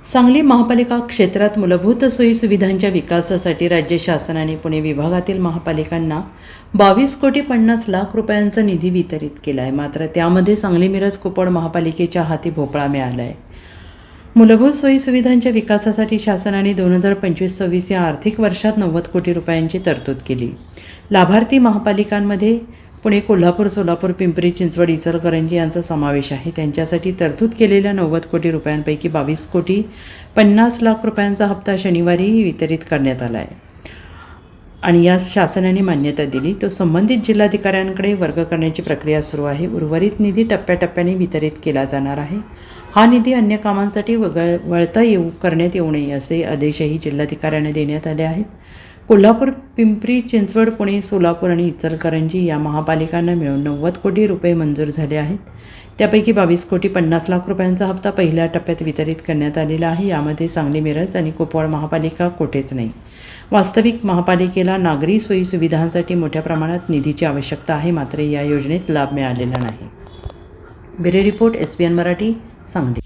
सांगली महापालिका क्षेत्रात मूलभूत सोयीसुविधांच्या विकासासाठी राज्य शासनाने पुणे विभागातील महापालिकांना 22,50,00,000 रुपयांचा निधी वितरित केला आहे। मात्र त्यामध्ये सांगली मिरज कुपवाड महापालिकेच्या हाती भोपळा मिळाला आहे। मूलभूत सोयीसुविधांच्या विकासासाठी शासनाने 2025-26 या आर्थिक वर्षात 90 कोटी रुपयांची तरतूद केली। लाभार्थी महापालिकांमध्ये पुणे, कोल्हापूर, सोलापूर, पिंपरी चिंचवड, इचलकरंजी यांचा समावेश आहे। त्यांच्यासाठी तरतूद केलेल्या 90 कोटी रुपयांपैकी 22,50,00,000 रुपयांचा हप्ता शनिवारी वितरित करण्यात आला आहे आणि यास शासनाने मान्यता दिली। तो संबंधित जिल्हाधिकाऱ्यांकडे वर्ग करण्याची प्रक्रिया सुरू आहे। उर्वरित निधी टप्प्याटप्प्याने वितरित केला जाणार आहे। हा निधी अन्य कामांसाठी करण्यात येऊ नये असे आदेशही जिल्हाधिकाऱ्यांना देण्यात आले आहेत। कोल्हापूर, पिंपरी चिंचवड, पुणे, सोलापूर आणि इचलकरंजी या महापालिकांना मिळून 90 कोटी रुपये मंजूर झाले आहेत। त्यापैकी 22,50,00,000 रुपयांचा हप्ता पहिल्या टप्प्यात वितरित करण्यात आलेला आहे। यामध्ये सांगली, मिरज आणि कुपवाड महापालिका कुठेच नाही। वास्तविक महापालिकेला नागरी सोयीसुविधांसाठी मोठ्या प्रमाणात निधीची आवश्यकता आहे, मात्र या योजनेत लाभ मिळालेला नाही। Bureau report, SBN Marathi, Sangli.